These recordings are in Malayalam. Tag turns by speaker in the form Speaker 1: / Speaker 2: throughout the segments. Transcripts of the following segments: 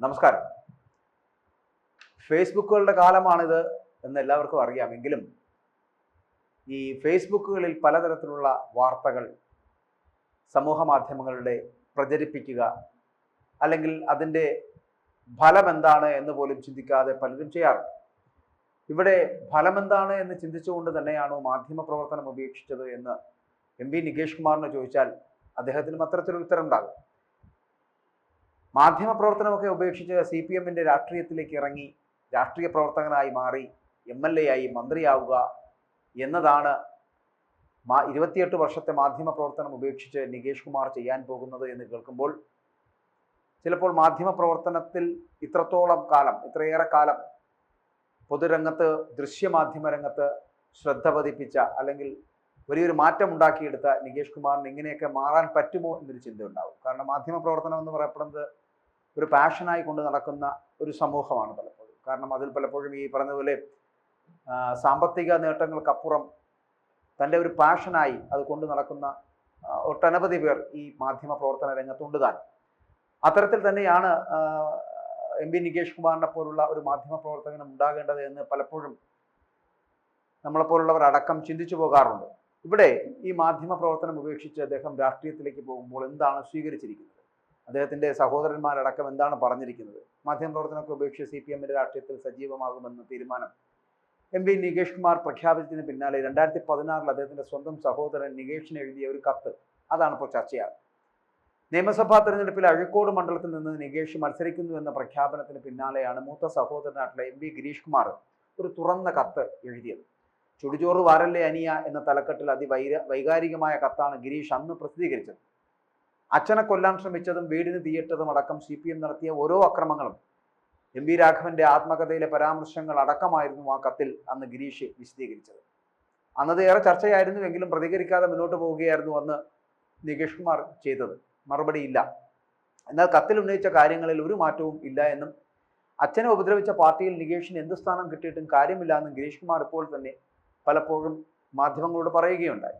Speaker 1: നമസ്കാരം. ഫേസ്ബുക്കുകളുടെ കാലമാണിത് എന്ന് എല്ലാവർക്കും അറിയാമെങ്കിലും ഈ ഫേസ്ബുക്കുകളിൽ പലതരത്തിലുള്ള വാർത്തകൾ സമൂഹ മാധ്യമങ്ങളുടെ പ്രചരിപ്പിക്കുക, അല്ലെങ്കിൽ അതിൻ്റെ ഫലം എന്താണ് എന്ന് പോലും ചിന്തിക്കാതെ പലരും ചെയ്യാറുണ്ട്. ഇവിടെ ഫലമെന്താണ് എന്ന് ചിന്തിച്ചുകൊണ്ട് തന്നെയാണോ മാധ്യമ പ്രവർത്തനം ഉപേക്ഷിച്ചത് എന്ന് MP നികേഷ് കുമാറിന് ചോദിച്ചാൽ അദ്ദേഹത്തിനും അത്തരത്തിലൊരു ഉത്തരം ഉണ്ടാകും. മാധ്യമ പ്രവർത്തനമൊക്കെ ഉപേക്ഷിച്ച് CPM-ന്റെ രാഷ്ട്രീയത്തിലേക്ക് ഇറങ്ങി രാഷ്ട്രീയ പ്രവർത്തകനായി മാറി MLA ആയി മന്ത്രിയാവുക എന്നതാണ് 28 വർഷത്തെ മാധ്യമ പ്രവർത്തനം ഉപേക്ഷിച്ച് നികേഷ് കുമാർ ചെയ്യാൻ പോകുന്നത് എന്ന് കേൾക്കുമ്പോൾ ചിലപ്പോൾ മാധ്യമ പ്രവർത്തനത്തിൽ ഇത്രയേറെ കാലം പൊതുരംഗത്ത്, ദൃശ്യമാധ്യമ രംഗത്ത് ശ്രദ്ധ പതിപ്പിച്ച, അല്ലെങ്കിൽ വലിയൊരു മാറ്റം ഉണ്ടാക്കിയെടുത്ത നികേഷ് കുമാറിന് ഇങ്ങനെയൊക്കെ മാറാൻ പറ്റുമോ എന്നൊരു ചിന്ത ഉണ്ടാവും. കാരണം മാധ്യമ പ്രവർത്തനം എന്ന് പറയപ്പെടുന്നത് ഒരു പാഷനായി കൊണ്ട് നടക്കുന്ന ഒരു സമൂഹമാണ് പലപ്പോഴും. കാരണം അതിൽ പലപ്പോഴും ഈ പറഞ്ഞതുപോലെ സാമ്പത്തിക നേട്ടങ്ങൾക്കപ്പുറം തൻ്റെ ഒരു പാഷനായി അത് കൊണ്ട് നടക്കുന്ന ഒട്ടനവധി പേർ ഈ മാധ്യമ പ്രവർത്തന രംഗത്തുണ്ട് താൻ. അത്തരത്തിൽ തന്നെയാണ് MP നികേഷ് കുമാറിനെ പോലുള്ള ഒരു മാധ്യമ പ്രവർത്തകനും ഉണ്ടാകേണ്ടത് എന്ന് പലപ്പോഴും നമ്മളെപ്പോലുള്ളവർ അടക്കം ചിന്തിച്ചു പോകാറുണ്ട്. ഇവിടെ ഈ മാധ്യമ പ്രവർത്തനം ഉപേക്ഷിച്ച് അദ്ദേഹം രാഷ്ട്രീയത്തിലേക്ക് പോകുമ്പോൾ എന്താണ് സ്വീകരിച്ചിരിക്കുന്നത്? അദ്ദേഹത്തിൻ്റെ സഹോദരന്മാരടക്കം എന്താണ് പറഞ്ഞിരിക്കുന്നത്? മാധ്യമ പ്രവർത്തനമൊക്കെ ഉപേക്ഷിച്ച് CPM-ന്റെ രാഷ്ട്രീയത്തിൽ സജീവമാകുമെന്ന തീരുമാനം MP നികേഷ് കുമാർ പ്രഖ്യാപിച്ചതിന് പിന്നാലെ 2016 അദ്ദേഹത്തിൻ്റെ സ്വന്തം സഹോദരൻ നികേഷിന് എഴുതിയ ഒരു കത്ത്, അതാണ് ഇപ്പോൾ ചർച്ചയാകുന്നത്. നിയമസഭാ തെരഞ്ഞെടുപ്പിൽ അഴീക്കോട് മണ്ഡലത്തിൽ നിന്ന് നികേഷ് മത്സരിക്കുന്നു എന്ന പ്രഖ്യാപനത്തിന് പിന്നാലെയാണ് മൂത്ത സഹോദരനായിട്ടുള്ള MP ഗിരീഷ് കുമാർ ഒരു തുറന്ന കത്ത് എഴുതിയത്. ചുടുചോറ് വാരല്ലേ അനിയ എന്ന തലക്കെട്ടിൽ വൈകാരികമായ കത്താണ് ഗിരീഷ് അന്ന് പ്രസിദ്ധീകരിച്ചത്. അച്ഛനെ കൊല്ലാൻ ശ്രമിച്ചതും വീടിന് തീയിട്ടതും അടക്കം CPM നടത്തിയ ഓരോ അക്രമങ്ങളും MP രാഘവന്റെ ആത്മകഥയിലെ പരാമർശങ്ങൾ അടക്കമായിരുന്നു ആ കത്തിൽ അന്ന് ഗിരീഷ് വിശദീകരിച്ചത്. അന്നത് ഏറെ ചർച്ചയായിരുന്നുവെങ്കിലും പ്രതികരിക്കാതെ മുന്നോട്ട് പോവുകയായിരുന്നു അന്ന് നികേഷ് കുമാർ ചെയ്തത്. മറുപടിയില്ല. എന്നാൽ കത്തിൽ ഉന്നയിച്ച കാര്യങ്ങളിൽ ഒരു മാറ്റവും ഇല്ല എന്നും അച്ഛനെ ഉപദ്രവിച്ച പാർട്ടിയിൽ നികേഷിന് എന്ത് സ്ഥാനം കിട്ടിയിട്ടും കാര്യമില്ല എന്നും ഗിരീഷ് കുമാർ ഇപ്പോൾ തന്നെ പലപ്പോഴും മാധ്യമങ്ങളോട് പറയുകയുണ്ടായി.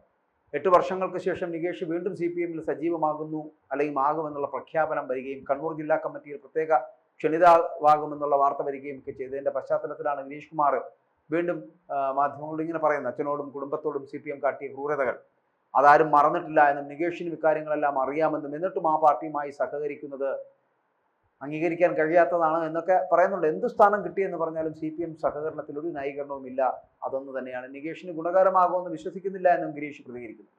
Speaker 1: 8 വർഷങ്ങൾക്ക് ശേഷം നികേഷ് വീണ്ടും CPM-ൽ സജീവമാകുന്നു, അല്ലെങ്കിൽ ആകുമെന്നുള്ള പ്രഖ്യാപനം വരികയും കണ്ണൂർ ജില്ലാ കമ്മിറ്റിയിൽ പ്രത്യേക ക്ഷണിതാവാകുമെന്നുള്ള വാർത്ത വരികയും ഒക്കെ ചെയ്തതിൻ്റെ പശ്ചാത്തലത്തിലാണ് ഗിരീഷ് കുമാർ വീണ്ടും മാധ്യമങ്ങളോട് ഇങ്ങനെ പറയുന്നത്. അച്ഛനോടും കുടുംബത്തോടും CPM കാട്ടിയ ക്രൂരതകൾ അതാരും മറന്നിട്ടില്ല എന്നും ഇക്കാര്യങ്ങളെല്ലാം ഇക്കാര്യങ്ങളെല്ലാം അറിയാമെന്നും എന്നിട്ടും ആ പാർട്ടിയുമായി സഹകരിക്കുന്നത് അംഗീകരിക്കാൻ കഴിയാത്തതാണ് എന്നൊക്കെ പറയുന്നുണ്ട്. എന്ത് സ്ഥാനം കിട്ടിയെന്ന് പറഞ്ഞാലും CPM സഹകരണത്തിൽ ഒരു ന്യായീകരണവും ഇല്ല. അതൊന്നു തന്നെയാണ് നികേഷിന് ഗുണകരമാകുമെന്ന് വിശ്വസിക്കുന്നില്ല എന്നും ഗിരീഷ് പ്രതികരിക്കുന്നു.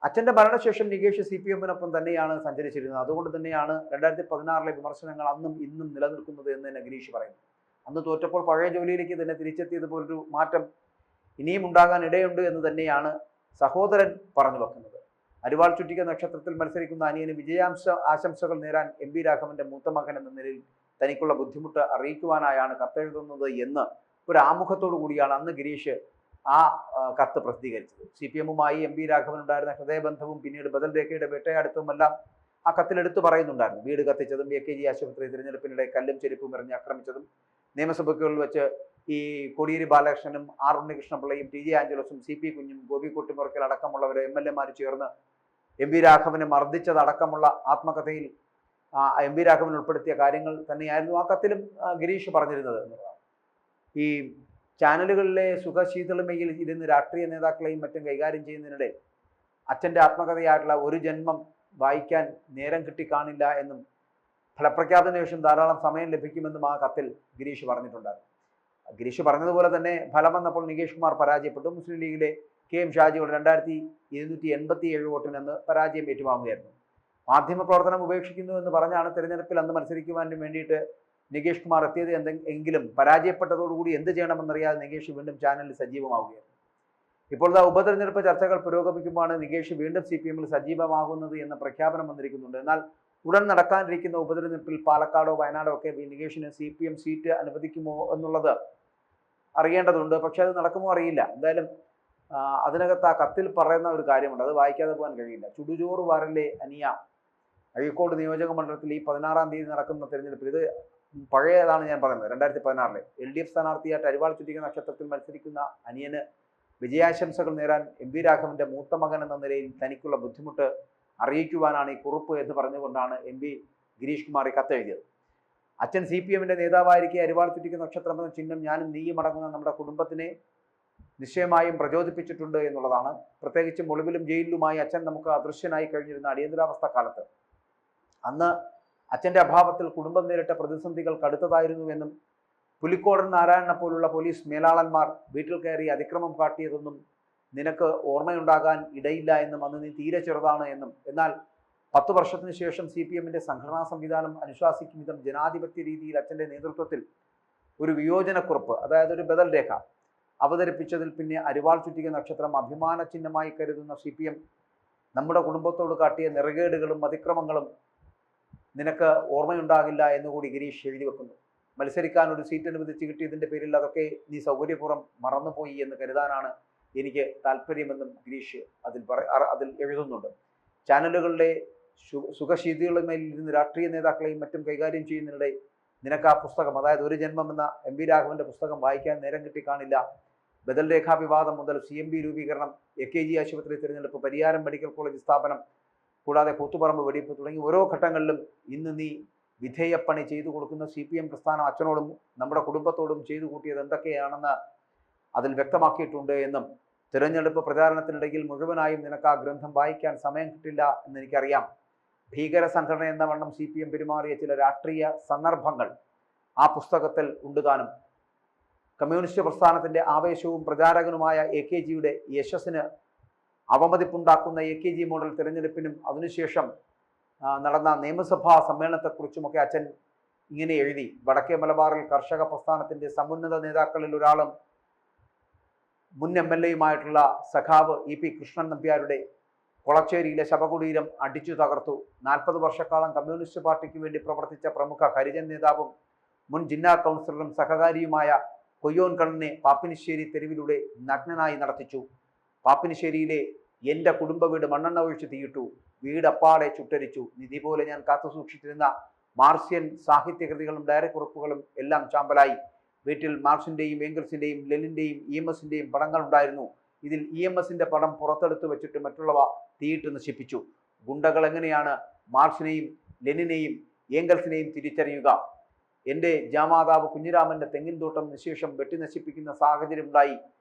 Speaker 1: അച്ഛൻ്റെ മരണശേഷം നികേഷ് CPM-നൊപ്പം തന്നെയാണ് സഞ്ചരിച്ചിരുന്നത്. അതുകൊണ്ട് തന്നെയാണ് 2016 വിമർശനങ്ങൾ അന്നും ഇന്നും നിലനിൽക്കുന്നത് എന്ന് തന്നെ ഗിരീഷ് പറയുന്നു. അന്ന് തോറ്റപ്പോൾ പഴയ ജോലിയിലേക്ക് തന്നെ തിരിച്ചെത്തിയതുപോലൊരു മാറ്റം ഇനിയും ഉണ്ടാകാൻ ഇടയുണ്ട് എന്ന് തന്നെയാണ് സഹോദരൻ പറഞ്ഞു വെക്കുന്നത്. അരിവാൾ ചുറ്റിക നക്ഷത്രത്തിൽ മത്സരിക്കുന്ന അനിയന് ആശംസകൾ നേരാൻ MP രാഘവന്റെ മൂത്ത മകൻ എന്ന നിലയിൽ തനിക്കുള്ള ബുദ്ധിമുട്ട് അറിയിക്കുവാനായാണ് കത്തെഴുതുന്നത് എന്ന് ഒരു ആമുഖത്തോടു കൂടിയാണ് അന്ന് ഗിരീഷ് ആ കത്ത് പ്രസിദ്ധീകരിച്ചത്. CPM-മായി MP രാഘവനുണ്ടായിരുന്ന ഹൃദയബന്ധവും പിന്നീട് ബദൽ രേഖയുടെ വേട്ടയാടുത്തതുമെല്ലാം ആ കത്തിലെടുത്ത് പറയുന്നുണ്ടായിരുന്നു. വീട് കത്തിച്ചതും AKG ആശുപത്രി തിരഞ്ഞെടുപ്പിനിടെ കല്ലും ചെരുപ്പും എറിഞ്ഞ് ആക്രമിച്ചതും നിയമസഭകളിൽ വെച്ച് ഈ കോടിയേരി ബാലകൃഷ്ണനും R ഉണ്ണികൃഷ്ണപിള്ളയും TJ ആഞ്ചലോസും CP കുഞ്ഞും ഗോപി കൊട്ടിമുറക്കൽ അടക്കമുള്ളവരെ MLA-മാർ ചേർന്ന് MP രാഘവനെ മർദ്ദിച്ചതടക്കമുള്ള ആത്മകഥയിൽ MP രാഘവൻ ഉൾപ്പെടുത്തിയ കാര്യങ്ങൾ തന്നെയായിരുന്നു ആ കത്തിലും ഗിരീഷ് പറഞ്ഞിരുന്നത് എന്നുള്ളതാണ്. ഈ ചാനലുകളിലെ സുഖശീതളമയിൽ ഇരുന്ന് രാഷ്ട്രീയ നേതാക്കളെയും മറ്റും കൈകാര്യം ചെയ്യുന്നതിനിടെ അച്ഛൻ്റെ ആത്മകഥയായിട്ടുള്ള ഒരു ജന്മം വായിക്കാൻ നേരം കിട്ടിക്കാണില്ല എന്നും ഫലപ്രഖ്യാപന ശേഷം ധാരാളം സമയം ലഭിക്കുമെന്നും ആ കത്തിൽ ഗിരീഷ് പറഞ്ഞിട്ടുണ്ടായിരുന്നു. ഗിരീഷ് പറഞ്ഞതുപോലെ തന്നെ ഫലം വന്നപ്പോൾ നികേഷ് കുമാർ പരാജയപ്പെട്ടു. മുസ്ലിം ലീഗിലെ KM ഷാജിയോട് 2287 വോട്ടിന് അന്ന് പരാജയം ഏറ്റുവാങ്ങുകയായിരുന്നു. മാധ്യമ പ്രവർത്തനം ഉപേക്ഷിക്കുന്നു എന്ന് പറഞ്ഞാണ് തെരഞ്ഞെടുപ്പിൽ അന്ന് മത്സരിക്കുവാൻ വേണ്ടിയിട്ട് നികേഷ് കുമാർ എത്തിയത്. എങ്കിലും പരാജയപ്പെട്ടതോടുകൂടി എന്ത് ചെയ്യണമെന്നറിയാതെ നികേഷ് വീണ്ടും ചാനലിൽ സജീവമാവുകയായിരുന്നു. ഇപ്പോൾ ഉപതെരഞ്ഞെടുപ്പ് ചർച്ചകൾ പുരോഗമിക്കുമ്പോഴാണ് നികേഷ് വീണ്ടും CPM-ൽ സജീവമാകുന്നത് എന്ന പ്രഖ്യാപനം വന്നിരിക്കുന്നുണ്ട്. എന്നാൽ ഉടൻ നടക്കാനിരിക്കുന്ന ഉപതെരഞ്ഞെടുപ്പിൽ പാലക്കാടോ വയനാടോ ഒക്കെ നികേഷിന് CPM സീറ്റ് അനുവദിക്കുമോ എന്നുള്ളത് അറിയേണ്ടതുണ്ട്. പക്ഷെ അത് നടക്കുമോ അറിയില്ല. എന്തായാലും അതിനകത്ത് ആ കത്തിൽ പറയുന്ന ഒരു കാര്യമുണ്ട്, അത് വായിക്കാതെ പോകാൻ കഴിയില്ല. ചുടുചോറ് വാരല്ലേ അനിയ, അഴീക്കോട് നിയോജക മണ്ഡലത്തിൽ ഈ 16-ാം തീയതി നടക്കുന്ന തെരഞ്ഞെടുപ്പിൽ, ഇത് പഴയതാണ് ഞാൻ പറയുന്നത്, 2016 LDF സ്ഥാനാർത്ഥിയായിട്ട് അരിവാൾ ചുറ്റിക നക്ഷത്രത്തിൽ മത്സരിക്കുന്ന അനിയന് വിജയാശംസകൾ നേരാൻ MP രാഘവന്റെ മൂത്ത മകൻ എന്ന നിലയിൽ തനിക്കുള്ള ബുദ്ധിമുട്ട് അറിയിക്കുവാനാണ് ഈ കുറിപ്പ് എന്ന് പറഞ്ഞുകൊണ്ടാണ് MP ഗിരീഷ് കുമാർ കത്തെഴുതിയത്. അച്ഛൻ CPM നേതാവായിരിക്കെ അരിവാൾ ചുറ്റിക്ക് നക്ഷത്രം എന്ന ചിഹ്നം ഞാനും നീയും അടങ്ങുന്ന നമ്മുടെ കുടുംബത്തിനെ നിശ്ചയമായും പ്രചോദിപ്പിച്ചിട്ടുണ്ട് എന്നുള്ളതാണ്. പ്രത്യേകിച്ചും ഒളിവിലും ജയിലിലുമായി അച്ഛൻ നമുക്ക് അദൃശ്യനായി കഴിഞ്ഞിരുന്ന അടിയന്തരാവസ്ഥ കാലത്ത് അന്ന് അച്ഛൻ്റെ അഭാവത്തിൽ കുടുംബം നേരിട്ട പ്രതിസന്ധികൾ കടുത്തതായിരുന്നുവെന്നും പുലിക്കോടൻ നാരായണനെ പോലുള്ള പോലീസ് മേലാളന്മാർ വീട്ടിൽ കയറി അതിക്രമം കാട്ടിയതൊന്നും നിനക്ക് ഓർമ്മയുണ്ടാകാൻ ഇടയില്ല എന്നും അന്ന് നീ തീരെ ചെറുതാണ് എന്നും എന്നാൽ 10 വർഷത്തിന് ശേഷം CPM സംഘടനാ സംവിധാനം അനുശാസിക്കും വിധം ജനാധിപത്യ രീതിയിൽ അച്ഛൻ്റെ നേതൃത്വത്തിൽ ഒരു വിയോജനക്കുറിപ്പ്, അതായത് ഒരു ബദൽ രേഖ അവതരിപ്പിച്ചതിൽ പിന്നെ അരിവാൾ ചുറ്റിക നക്ഷത്രം അഭിമാന ചിഹ്നമായി കരുതുന്ന CPM നമ്മുടെ കുടുംബത്തോട് കാട്ടിയ നെറുകേടുകളും അതിക്രമങ്ങളും നിനക്ക് ഓർമ്മയുണ്ടാകില്ല എന്നുകൂടി ഗിരീഷ് എഴുതി വെക്കുന്നു. മത്സരിക്കാൻ ഒരു സീറ്റ് അനുവദിച്ച് കിട്ടിയതിൻ്റെ പേരിൽ അതൊക്കെ നീ സൗകര്യപൂർവ്വം മറന്നുപോയി എന്ന് കരുതാനാണ് എനിക്ക് താല്പര്യമെന്നും ഗിരീഷ് അതിൽ എഴുതുന്നുണ്ട്. ചാനലുകളുടെ സുഖശീതികളുമേൽ ഇരുന്ന് രാഷ്ട്രീയ നേതാക്കളെയും മറ്റും കൈകാര്യം ചെയ്യുന്നതിനിടെ നിനക്ക് ആ പുസ്തകം, അതായത് ഒരു ജന്മം എന്ന MV രാഘവന്റെ പുസ്തകം വായിക്കാൻ നേരം കിട്ടിക്കാണില്ല. ബദൽ രേഖാ വിവാദം മുതൽ CMB രൂപീകരണം, AKG ആശുപത്രി തിരഞ്ഞെടുപ്പ്, പരിയാരം മെഡിക്കൽ കോളേജ് സ്ഥാപനം, കൂടാതെ കൂത്തുപറമ്പ് വെടിപ്പ് തുടങ്ങി ഓരോ ഘട്ടങ്ങളിലും ഇന്ന് നീ വിധേയപ്പണി ചെയ്തു കൊടുക്കുന്ന CPM പ്രസ്ഥാനം അച്ഛനോടും നമ്മുടെ കുടുംബത്തോടും ചെയ്തു കൂട്ടിയത് എന്തൊക്കെയാണെന്ന് അതിൽ വ്യക്തമാക്കിയിട്ടുണ്ട് എന്നും തിരഞ്ഞെടുപ്പ് പ്രചാരണത്തിനിടയിൽ മുഴുവനായും നിനക്ക് ആ ഗ്രന്ഥം വായിക്കാൻ സമയം കിട്ടില്ല എന്ന് എനിക്കറിയാം. ഭീകര സംഘടന എന്ന വണ്ണം CPM പെരുമാറിയ ചില രാഷ്ട്രീയ സന്ദർഭങ്ങൾ ആ പുസ്തകത്തിൽ ഉണ്ട് താനും. കമ്മ്യൂണിസ്റ്റ് പ്രസ്ഥാനത്തിൻ്റെ ആവേശവും പ്രചാരകനുമായ AKGയുടെ യശസ്സിന് അവമതിപ്പുണ്ടാക്കുന്ന AKG മോഡൽ തിരഞ്ഞെടുപ്പിനും അതിനുശേഷം നടന്ന നിയമസഭാ സമ്മേളനത്തെക്കുറിച്ചുമൊക്കെ അച്ഛൻ ഇങ്ങനെ എഴുതി. വടക്കേ മലബാറിൽ കർഷക പ്രസ്ഥാനത്തിൻ്റെ സമുന്നത നേതാക്കളിൽ ഒരാളും മുൻ MLAയുമായിട്ടുള്ള സഖാവ് EP കൃഷ്ണൻ നമ്പ്യാരുടെ കൊളച്ചേരിയിലെ ശവകുടീരം അടിച്ചു തകർത്തു. 40 വർഷക്കാലം കമ്മ്യൂണിസ്റ്റ് പാർട്ടിക്ക് വേണ്ടി പ്രവർത്തിച്ച പ്രമുഖ ഹരിജൻ നേതാവും മുൻ ജില്ലാ കൗൺസിലറും സഹകാരിയുമായ കൊയ്യോൻ കണ്ണനെ പാപ്പിനിശ്ശേരി തെരുവിലൂടെ നഗ്നനായി നടത്തിച്ചു. പാപ്പിനിശ്ശേരിയിലെ എൻ്റെ കുടുംബ വീട് മണ്ണെണ്ണ ഒഴിച്ച് തീയിട്ടു. വീടപ്പാടെ ചുട്ടരിച്ചു. നിധി പോലെ ഞാൻ കാത്തു സൂക്ഷിച്ചിരുന്ന മാർക്സിയൻ സാഹിത്യകൃതികളും ഡയറി കുറിപ്പുകളും എല്ലാം ചാമ്പലായി. വീട്ടിൽ മാർക്സിൻ്റെയും ഏംഗൽസിൻ്റെയും ലെനിൻ്റെയും EMSൻ്റെയും പടങ്ങളുണ്ടായിരുന്നു. ഇതിൽ EMSൻ്റെ പടം പുറത്തെടുത്തു വെച്ചിട്ട് മറ്റുള്ളവ തീയിട്ട് നശിപ്പിച്ചു. ഗുണ്ടകൾ എങ്ങനെയാണ് മാർക്സിനെയും ലെനിനെയും ഏംഗൽസിനെയും തിരിച്ചറിയുക? എൻ്റെ ജാമാതാവ് കുഞ്ഞിരാമൻ്റെ തെങ്ങിൻ തോട്ടം നിശേഷം വെട്ടി നശിപ്പിക്കുന്ന സാഹചര്യം ഉണ്ടായി.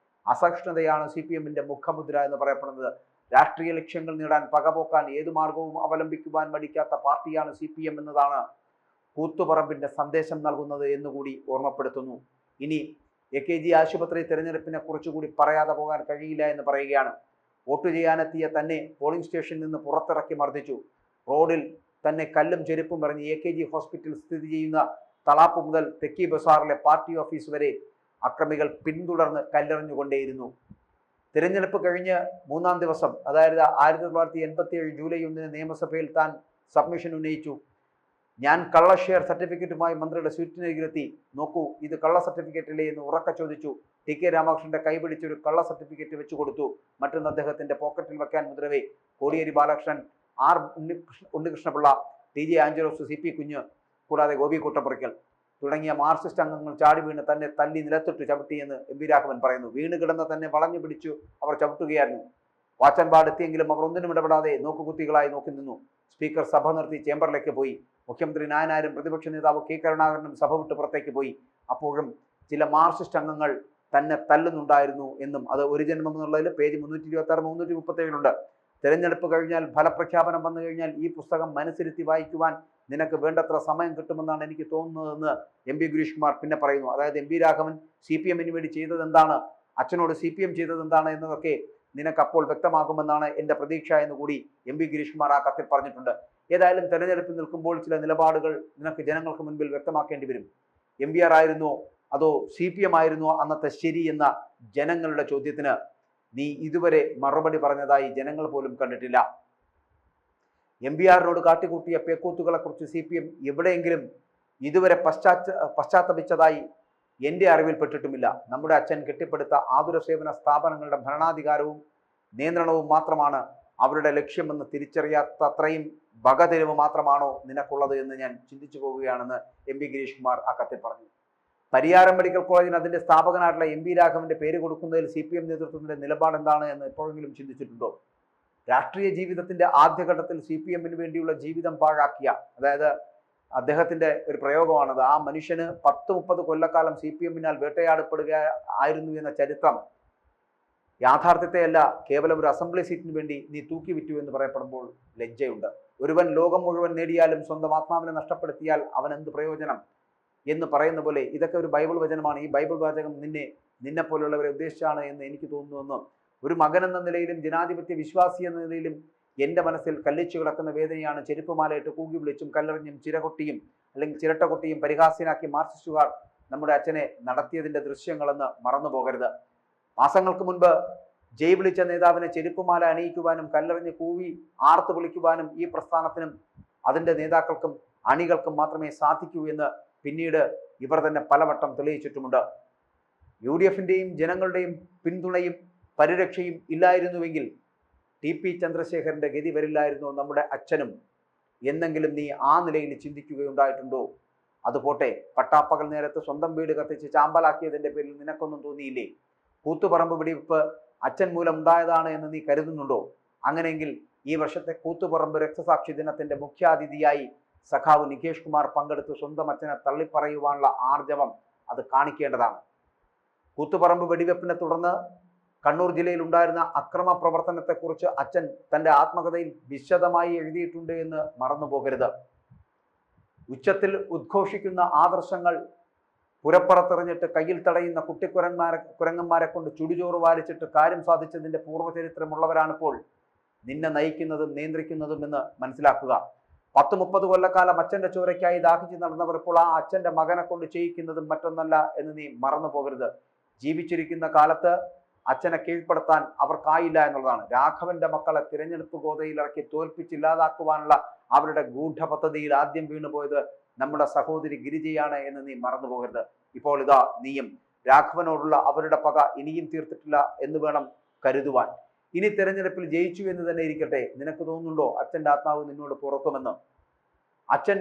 Speaker 1: അസഹിഷ്ണുതയാണ് CPMൻ്റെ മുഖമുദ്ര എന്ന് പറയപ്പെടുന്നത്. രാഷ്ട്രീയ ലക്ഷ്യങ്ങൾ നേടാൻ പകപോക്കാൻ ഏതു മാർഗവും അവലംബിക്കുവാൻ മടിക്കാത്ത പാർട്ടിയാണ് CPM എന്നതാണ് കൂത്തുപറമ്പിൻ്റെ സന്ദേശം നൽകുന്നത് എന്നുകൂടി ഓർമ്മപ്പെടുത്തുന്നു. ഇനി AKG ആശുപത്രി തിരഞ്ഞെടുപ്പിനെ കുറിച്ചുകൂടി പറയാതെ പോകാൻ കഴിയില്ല എന്ന് പറയുകയാണ്. വോട്ട് ചെയ്യാനെത്തിയ തന്നെ പോളിംഗ് സ്റ്റേഷനിൽ നിന്ന് പുറത്തിറക്കി മർദ്ദിച്ചു. റോഡിൽ തന്നെ കല്ലും ചെരുപ്പും എറിഞ്ഞ് AKG ഹോസ്പിറ്റൽ സ്ഥിതി ചെയ്യുന്ന തളാപ്പ് മുതൽ തെക്കി ബസാറിലെ പാർട്ടി ഓഫീസ് വരെ അക്രമികൾ പിന്തുടർന്ന് കല്ലെറിഞ്ഞുകൊണ്ടേയിരുന്നു. തിരഞ്ഞെടുപ്പ് കഴിഞ്ഞ് 3-ാം ദിവസം, അതായത് 1987 ജൂലൈ 1 നിയമസഭയിൽ താൻ സബ്മിഷൻ ഉന്നയിച്ചു. ഞാൻ കള്ള ഷെയർ സർട്ടിഫിക്കറ്റുമായി മന്ത്രിയുടെ സ്വീറ്റിനരികിലെത്തി. നോക്കൂ, ഇത് കള്ള സർട്ടിഫിക്കറ്റല്ലേ എന്ന് ഉറക്കെ ചോദിച്ചു. TK രാമകൃഷ്ണന്റെ കൈപിടിച്ചൊരു കള്ള സർട്ടിഫിക്കറ്റ് വെച്ചു കൊടുത്തു. മറ്റൊന്ന് അദ്ദേഹത്തിന്റെ പോക്കറ്റിൽ വെക്കാൻ മുദ്രവേ. Kodiyeri Balakrishnan, R Unnikrishna Pillai, TJ Angelos, CP കുഞ്ഞ്, കൂടാതെ ഗോപി കൂട്ടപ്പുറയ്ക്കൽ തുടങ്ങിയ മാർക്സിസ്റ്റ് അംഗങ്ങൾ ചാടി വീണ് തന്നെ തല്ലി നിലത്തിട്ട് ചവിട്ടിയെന്ന് MV രാഘവൻ പറയുന്നു. വീണ് കിടന്ന തന്നെ വളഞ്ഞു പിടിച്ചു അവർ ചവിട്ടുകയായിരുന്നു. വാച്ചൻപാട് എത്തിയെങ്കിലും അവർ ഒന്നിനും ഇടപെടാതെ നോക്കുകുത്തികളായി നോക്കി നിന്നു. സ്പീക്കർ സഭ നിർത്തി ചേംബറിലേക്ക് പോയി. മുഖ്യമന്ത്രി നായനാരും പ്രതിപക്ഷ നേതാവ് K കരുണാകരനും സഭ വിട്ട് പുറത്തേക്ക് പോയി. അപ്പോഴും ചില മാർക്സിസ്റ്റ് അംഗങ്ങൾ തന്നെ തല്ലുന്നുണ്ടായിരുന്നു എന്നും അത് ഒരു ജന്മം എന്നുള്ളതിൽ പേജ് 326, 337 തെരഞ്ഞെടുപ്പ് കഴിഞ്ഞാൽ, ഫലപ്രഖ്യാപനം വന്നു കഴിഞ്ഞാൽ ഈ പുസ്തകം മനസ്സിരുത്തി വായിക്കുവാൻ നിനക്ക് വേണ്ടത്ര സമയം കിട്ടുമെന്നാണ് എനിക്ക് തോന്നുന്നതെന്ന് MB ഗിരീഷ് കുമാർ പിന്നെ പറയുന്നു. അതായത് MV രാഘവൻ CPMന് വേണ്ടി ചെയ്തത് എന്താണ്, അച്ഛനോട് CPM ചെയ്തത് എന്താണ് എന്നതൊക്കെ നിനക്ക് അപ്പോൾ വ്യക്തമാകുമെന്നാണ് എൻ്റെ പ്രതീക്ഷ എന്നുകൂടി MB ഗിരീഷ് കുമാർ ആ കത്തിൽ പറഞ്ഞിട്ടുണ്ട്. ഏതായാലും തെരഞ്ഞെടുപ്പിൽ നിൽക്കുമ്പോൾ ചില നിലപാടുകൾ നിനക്ക് ജനങ്ങൾക്ക് മുൻപിൽ വ്യക്തമാക്കേണ്ടി വരും. MBR ആയിരുന്നോ അതോ CPM ആയിരുന്നോ അന്നത്തെ ശരി എന്ന ജനങ്ങളുടെ ചോദ്യത്തിന് നീ ഇതുവരെ മറുപടി പറഞ്ഞതായി ജനങ്ങൾ പോലും കണ്ടിട്ടില്ല. MBRനോട് കാട്ടിക്കൂട്ടിയ പേക്കൂത്തുകളെ കുറിച്ച് CPM എവിടെയെങ്കിലും ഇതുവരെ പശ്ചാത്തപിച്ചതായി എൻ്റെ അറിവിൽപ്പെട്ടിട്ടുമില്ല. നമ്മുടെ അച്ഛൻ കെട്ടിപ്പടുത്ത ആതുര സേവന സ്ഥാപനങ്ങളുടെ ഭരണാധികാരവും നിയന്ത്രണവും മാത്രമാണ് അവരുടെ ലക്ഷ്യമെന്ന് തിരിച്ചറിയാത്തത്രയും വകതിരിവ് മാത്രമാണോ നിനക്കുള്ളത് എന്ന് ഞാൻ ചിന്തിച്ചു പോവുകയാണെന്ന് MB ഗിരീഷ് കുമാർ ആ കത്തിൽ പറഞ്ഞു. പരിയാരം മെഡിക്കൽ കോളേജിന് അതിൻ്റെ സ്ഥാപകനായിട്ടുള്ള MV രാഘവന്റെ പേര് കൊടുക്കുന്നതിൽ CPM നേതൃത്വത്തിന്റെ നിലപാട് എന്താണ് എന്ന് എപ്പോഴെങ്കിലും ചിന്തിച്ചിട്ടുണ്ടോ? രാഷ്ട്രീയ ജീവിതത്തിന്റെ ആദ്യഘട്ടത്തിൽ CPMന് വേണ്ടിയുള്ള ജീവിതം പാഴാക്കിയ, അതായത് അദ്ദേഹത്തിന്റെ ഒരു പ്രയോഗമാണത്. ആ മനുഷ്യന് 10-30 കൊല്ലക്കാലം CPM-നാൽ വേട്ടയാടപ്പെടുക ആയിരുന്നു എന്ന ചരിത്രം യാഥാർത്ഥ്യത്തെയല്ല, കേവലം ഒരു അസംബ്ലി സീറ്റിന് വേണ്ടി നീ തൂക്കി വിറ്റു എന്ന് പറയപ്പെടുമ്പോൾ ലജ്ജയുണ്ട്. ഒരുവൻ ലോകം മുഴുവൻ നേടിയാലും സ്വന്തം ആത്മാവിനെ നഷ്ടപ്പെടുത്തിയാൽ അവൻ എന്ത് പ്രയോജനം എന്ന് പറയുന്ന പോലെ ഇതൊക്കെ ഒരു ബൈബിൾ വചനമാണ്. ഈ ബൈബിൾ വാചകം നിന്നെ പോലുള്ളവരെ ഉദ്ദേശിച്ചാണ് എന്ന് എനിക്ക് തോന്നുന്നു. ഒരു മകൻ എന്ന നിലയിലും ജനാധിപത്യ വിശ്വാസി എന്ന നിലയിലും എൻ്റെ മനസ്സിൽ കല്ലിച്ചു കിടക്കുന്ന വേദനയാണ്. ചെരുപ്പുമാലയിട്ട് കൂകി വിളിച്ചും കല്ലെറിഞ്ഞും ചിരകൊട്ടിയും അല്ലെങ്കിൽ ചിരട്ട കൊട്ടിയും പരിഹാസ്യനാക്കി മാർക്സിസ്റ്റുകാർ നമ്മുടെ അച്ഛനെ നടത്തിയതിൻ്റെ ദൃശ്യങ്ങളെന്ന് മറന്നു പോകരുത്. മാസങ്ങൾക്ക് മുൻപ് ജയ് വിളിച്ച നേതാവിനെ ചെരുപ്പുമാല അണിയിക്കുവാനും കല്ലെറിഞ്ഞ് കൂവി ആർത്തു വിളിക്കുവാനും ഈ പ്രസ്ഥാനത്തിനും അതിൻ്റെ നേതാക്കൾക്കും അണികൾക്കും മാത്രമേ സാധിക്കൂ എന്ന് പിന്നീട് ഇവർ തന്നെ പലവട്ടം തെളിയിച്ചിട്ടുമുണ്ട്. UDF-ൻ്റെയും ജനങ്ങളുടെയും പിന്തുണയും പരിരക്ഷയും ഇല്ലായിരുന്നുവെങ്കിൽ TP ചന്ദ്രശേഖരൻ്റെ ഗതി വരില്ലായിരുന്നു നമ്മുടെ അച്ഛനും. എന്നെങ്കിലും നീ ആ നിലയിൽ ചിന്തിക്കുകയുണ്ടായിട്ടുണ്ടോ? അതുപോട്ടെ, പട്ടാപ്പകൽ നേരത്ത് സ്വന്തം വീട് കത്തിച്ച് ചാമ്പലാക്കിയതിൻ്റെ പേരിൽ നിനക്കൊന്നും തോന്നിയില്ലേ? കൂത്തുപറമ്പ് വെടിവെപ്പ് അച്ഛൻ മൂലം ഉണ്ടായതാണ് എന്ന് നീ കരുതുന്നുണ്ടോ? അങ്ങനെയെങ്കിൽ ഈ വർഷത്തെ കൂത്തുപറമ്പ് രക്തസാക്ഷി ദിനത്തിന്റെ മുഖ്യാതിഥിയായി സഖാവ് നികേഷ് കുമാർ പങ്കെടുത്ത് സ്വന്തം അച്ഛനെ തള്ളിപ്പറയുവാനുള്ള ആർജവം അത് കാണിക്കേണ്ടതാണ്. കൂത്തുപറമ്പ് വെടിവെപ്പിനെ തുടർന്ന് കണ്ണൂർ ജില്ലയിൽ ഉണ്ടായിരുന്ന അക്രമ പ്രവർത്തനത്തെക്കുറിച്ച് അച്ഛൻ തൻ്റെ ആത്മകഥയിൽ വിശദമായി എഴുതിയിട്ടുണ്ട് എന്ന് മറന്നു പോകരുത്. ഉച്ചത്തിൽ ഉദ്ഘോഷിക്കുന്ന ആദർശങ്ങൾ പുരപ്പുറത്തെറിഞ്ഞിട്ട് കയ്യിൽ തടയുന്ന കുരങ്ങന്മാരെ കൊണ്ട് ചുടുചോറ് വാരിച്ചിട്ട് കാര്യം സാധിച്ചതിൻ്റെ പൂർവ്വചരിത്രമുള്ളവരാണിപ്പോൾ നിന്നെ നയിക്കുന്നതും നിയന്ത്രിക്കുന്നതും എന്ന് മനസ്സിലാക്കുക. 10-30 കൊല്ലക്കാലം അച്ഛൻ്റെ ചോരയ്ക്കായി ദാഹിച്ച് നടന്നവർ ഇപ്പോൾ ആ അച്ഛൻ്റെ മകനെ കൊണ്ട് ചെയ്യിക്കുന്നതും മറ്റൊന്നല്ല എന്ന് നീ മറന്നു പോകരുത്. ജീവിച്ചിരിക്കുന്ന കാലത്ത് അച്ഛനെ കീഴ്പ്പെടുത്താൻ അവർക്കായില്ല എന്നുള്ളതാണ്. രാഘവന്റെ മക്കളെ തിരഞ്ഞെടുപ്പ് ഗോതയിലിറക്കി തോൽപ്പിച്ചില്ലാതാക്കുവാനുള്ള അവരുടെ ഗൂഢപദ്ധതിയിൽ ആദ്യം വീണുപോയത് നമ്മുടെ സഹോദരി ഗിരിജയാണ് എന്ന് നീ മറന്നു പോകരുത്. ഇപ്പോൾ ഇതാ നീയും രാഘവനോടുള്ള അവരുടെ പക ഇനിയും തീർത്തിട്ടില്ല എന്ന് വേണം കരുതുവാൻ. ഇനി തെരഞ്ഞെടുപ്പിൽ ജയിച്ചു എന്ന് തന്നെ ഇരിക്കട്ടെ, നിനക്ക് തോന്നുന്നുണ്ടോ അച്ഛൻ്റെ ആത്മാവ് നിന്നോട് പുറത്തുമെന്ന്? അച്ഛൻ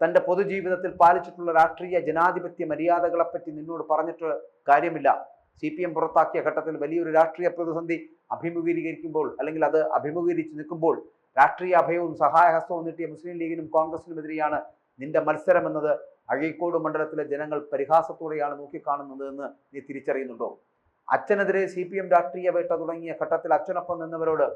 Speaker 1: തൻ്റെ പൊതുജീവിതത്തിൽ പാലിച്ചിട്ടുള്ള രാഷ്ട്രീയ ജനാധിപത്യ മര്യാദകളെപ്പറ്റി നിന്നോട് പറഞ്ഞിട്ട് കാര്യമില്ല. CPM പുറത്താക്കിയ ഘട്ടത്തിൽ വലിയൊരു രാഷ്ട്രീയ പ്രതിസന്ധി അഭിമുഖീകരിക്കുമ്പോൾ അല്ലെങ്കിൽ അത് അഭിമുഖീകരിച്ച് നിൽക്കുമ്പോൾ രാഷ്ട്രീയ അഭയവും സഹായഹസ്തവും നീട്ടിയ മുസ്ലിം ലീഗിനും കോൺഗ്രസിനുമെതിരെയാണ് നിന്റെ മത്സരം എന്നത് അഴീക്കോട് മണ്ഡലത്തിലെ ജനങ്ങൾ പരിഹാസത്തോടെയാണ് നോക്കിക്കാണുന്നത് എന്ന് നീ തിരിച്ചറിയുന്നുണ്ടോ? അച്ഛനെതിരെ CPM രാഷ്ട്രീയ വേട്ട തുടങ്ങിയ ഘട്ടത്തിൽ അച്ഛനൊപ്പം നിന്നവരോട്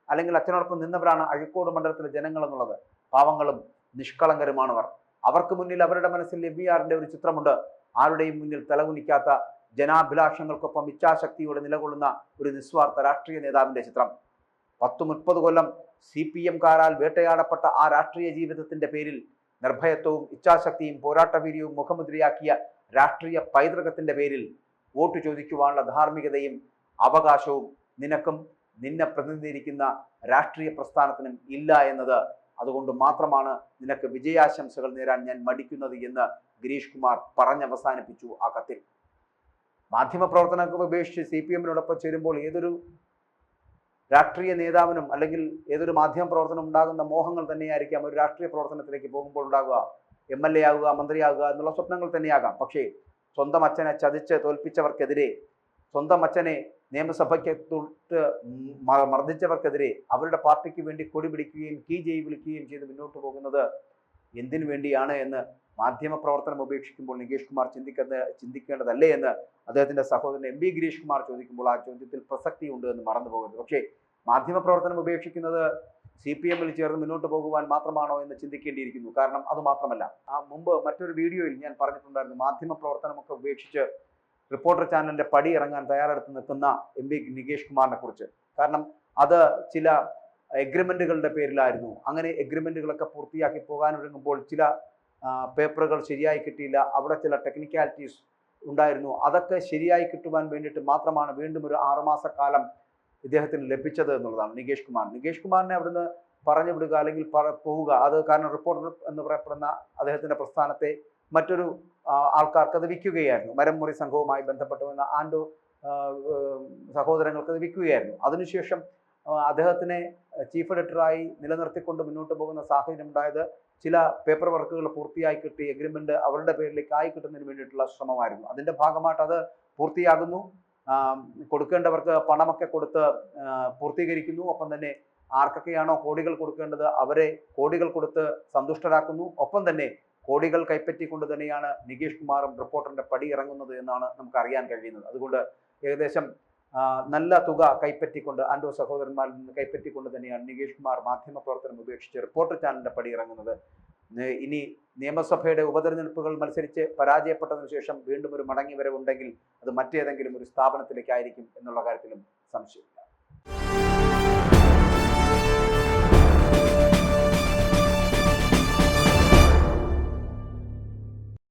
Speaker 1: അല്ലെങ്കിൽ അച്ഛനോടൊപ്പം നിന്നവരാണ് അഴീക്കോട് മണ്ഡലത്തിലെ ജനങ്ങൾ എന്നുള്ളത്. പാവങ്ങളും നിഷ്കളങ്കരുമാണവർ. അവർക്ക് മുന്നിൽ അവരുടെ മനസ്സിൽ FBRന്റെ ഒരു ചിത്രമുണ്ട്. ആരുടെയും മുന്നിൽ തലകുനിക്കാത്ത ജനാഭിലാഷങ്ങൾക്കൊപ്പം ഇച്ഛാശക്തിയോടെ നിലകൊള്ളുന്ന ഒരു നിസ്വാർത്ഥ രാഷ്ട്രീയ നേതാവിന്റെ ചിത്രം. 10-30 കൊല്ലം CPM-കാരാൽ വേട്ടയാടപ്പെട്ട ആ രാഷ്ട്രീയ ജീവിതത്തിന്റെ പേരിൽ നിർഭയത്വവും ഇച്ഛാശക്തിയും പോരാട്ടവീര്യവും മുഖമുദ്രയാക്കിയ രാഷ്ട്രീയ പൈതൃകത്തിന്റെ പേരിൽ വോട്ട് ചോദിക്കുവാനുള്ള ധാർമ്മികതയും അവകാശവും നിനക്കും നിന്നെ പ്രതിനിധീകരിക്കുന്ന രാഷ്ട്രീയ പ്രസ്ഥാനത്തിനും ഇല്ല എന്നത് അതുകൊണ്ട് മാത്രമാണ് നിനക്ക് വിജയാശംസകൾ നേരാൻ ഞാൻ മടിക്കുന്നത് എന്ന് ഗിരീഷ് കുമാർ പറഞ്ഞവസാനിപ്പിച്ചു ആ കത്തിൽ. മാധ്യമപ്രവർത്തനങ്ങൾ ഉപേക്ഷിച്ച് CPM-നോടൊപ്പം ചേരുമ്പോൾ ഏതൊരു രാഷ്ട്രീയ നേതാവിനും അല്ലെങ്കിൽ ഏതൊരു മാധ്യമ പ്രവർത്തനം ഉണ്ടാകുന്ന മോഹങ്ങൾ തന്നെയായിരിക്കാം ഒരു രാഷ്ട്രീയ പ്രവർത്തനത്തിലേക്ക് പോകുമ്പോൾ ഉണ്ടാകുക. MLA ആകുക, മന്ത്രിയാകുക എന്നുള്ള സ്വപ്നങ്ങൾ തന്നെയാകാം. പക്ഷേ സ്വന്തം അച്ഛനെ ചതിച്ച് തോൽപ്പിച്ചവർക്കെതിരെ, സ്വന്തം അച്ഛനെ നിയമസഭയ്ക്ക് തൊട്ട് മർദ്ദിച്ചവർക്കെതിരെ അവരുടെ പാർട്ടിക്ക് വേണ്ടി കൊടി പിടിക്കുകയും കീ ജയ് വിളിക്കുകയും ചെയ്ത് മുന്നോട്ട് പോകുന്നത് എന്തിനു വേണ്ടിയാണ് എന്ന് മാധ്യമ പ്രവർത്തനം ഉപേക്ഷിക്കുമ്പോൾ നികേഷ് കുമാർ ചിന്തിക്കേണ്ടതല്ലേ എന്ന് അദ്ദേഹത്തിന്റെ സഹോദരൻ MB ഗിരീഷ് കുമാർ ചോദിക്കുമ്പോൾ ആ ചോദ്യത്തിൽ പ്രസക്തി ഉണ്ട് എന്ന് മറന്നു പോകരുത്. പക്ഷേ മാധ്യമ പ്രവർത്തനം ഉപേക്ഷിക്കുന്നത് CPM-ൽ ചേർന്ന് മുന്നോട്ട് പോകുവാൻ മാത്രമാണോ എന്ന് ചിന്തിക്കേണ്ടിയിരിക്കുന്നു. കാരണം അത് മാത്രമല്ല, മുമ്പ് മറ്റൊരു വീഡിയോയിൽ ഞാൻ പറഞ്ഞിട്ടുണ്ടായിരുന്നു, മാധ്യമ പ്രവർത്തനമൊക്കെ ഉപേക്ഷിച്ച് റിപ്പോർട്ടർ ചാനലിന്റെ പടി ഇറങ്ങാൻ തയ്യാറെടുത്ത് നിൽക്കുന്ന MB നികേഷ് കുമാറിനെ കുറിച്ച്. കാരണം അത് ചില എഗ്രിമെന്റുകളുടെ പേരിലായിരുന്നു. അങ്ങനെ എഗ്രിമെന്റുകളൊക്കെ പൂർത്തിയാക്കി പോകാനൊരുങ്ങുമ്പോൾ ചില പേപ്പറുകൾ ശരിയായി കിട്ടിയില്ല, അവിടെ ചില ടെക്നിക്കാലിറ്റീസ് ഉണ്ടായിരുന്നു. അതൊക്കെ ശരിയായി കിട്ടുവാൻ വേണ്ടിയിട്ട് മാത്രമാണ് വീണ്ടും ഒരു 6 മാസക്കാലം ഇദ്ദേഹത്തിന് ലഭിച്ചത് എന്നുള്ളതാണ്. നികേഷ് കുമാറിനെ അവിടുന്ന് പറഞ്ഞു വിടുക അല്ലെങ്കിൽ പോവുക, അത് കാരണം റിപ്പോർട്ടർ എന്ന് പറയപ്പെടുന്ന അദ്ദേഹത്തിന്റെ പ്രസ്ഥാനത്തെ മറ്റൊരു ആൾക്കാർക്ക് അത് വിൽക്കുകയായിരുന്നു. മരംമുറി സംഘവുമായി ബന്ധപ്പെട്ട് വന്ന ആൻഡോ സഹോദരങ്ങൾക്ക് അത് വിൽക്കുകയായിരുന്നു. അതിനുശേഷം അദ്ദേഹത്തിനെ ചീഫ് എഡിറ്ററായി നിലനിർത്തിക്കൊണ്ട് മുന്നോട്ട് പോകുന്ന സാഹചര്യം ഉണ്ടായത് ചില പേപ്പർ വർക്കുകൾ പൂർത്തിയായി കിട്ടി എഗ്രിമെന്റ് അവരുടെ പേരിലേക്ക് ആയി കിട്ടുന്നതിന് വേണ്ടിയിട്ടുള്ള ശ്രമമായിരുന്നു. അതിന്റെ ഭാഗമായിട്ട് അത് പൂർത്തിയാകുന്നു. കൊടുക്കേണ്ടവർക്ക് പണമൊക്കെ കൊടുത്ത് പൂർത്തീകരിക്കുന്നു. ഒപ്പം തന്നെ ആർക്കൊക്കെയാണോ കോടികൾ കൊടുക്കേണ്ടത് അവരെ കോടികൾ കൊടുത്ത് സന്തുഷ്ടരാക്കുന്നു. ഒപ്പം തന്നെ കോടികൾ കൈപ്പറ്റിക്കൊണ്ട് തന്നെയാണ് നികേഷ് കുമാറും റിപ്പോർട്ടറിന്റെ പടി ഇറങ്ങുന്നത് എന്നാണ് നമുക്ക് അറിയാൻ കഴിയുന്നത്. അതുകൊണ്ട് ഏകദേശം നല്ല തുക കൈപ്പറ്റിക്കൊണ്ട് ആൻഡോ സഹോദരന്മാരിൽ നിന്ന് കൈപ്പറ്റിക്കൊണ്ട് തന്നെയാണ് നികേഷ് കുമാർ മാധ്യമപ്രവർത്തനം ഉപേക്ഷിച്ച് റിപ്പോർട്ടർ ചാനലിന്റെ പടി ഇറങ്ങുന്നത്. ഇനി നിയമസഭയുടെ ഉപതെരഞ്ഞെടുപ്പുകൾ മത്സരിച്ച് പരാജയപ്പെട്ടതിനു ശേഷം വീണ്ടും ഒരു മടങ്ങി വരവുണ്ടെങ്കിൽ അത് മറ്റേതെങ്കിലും ഒരു സ്ഥാപനത്തിലേക്കായിരിക്കും എന്നുള്ള കാര്യത്തിലും സംശയമില്ല.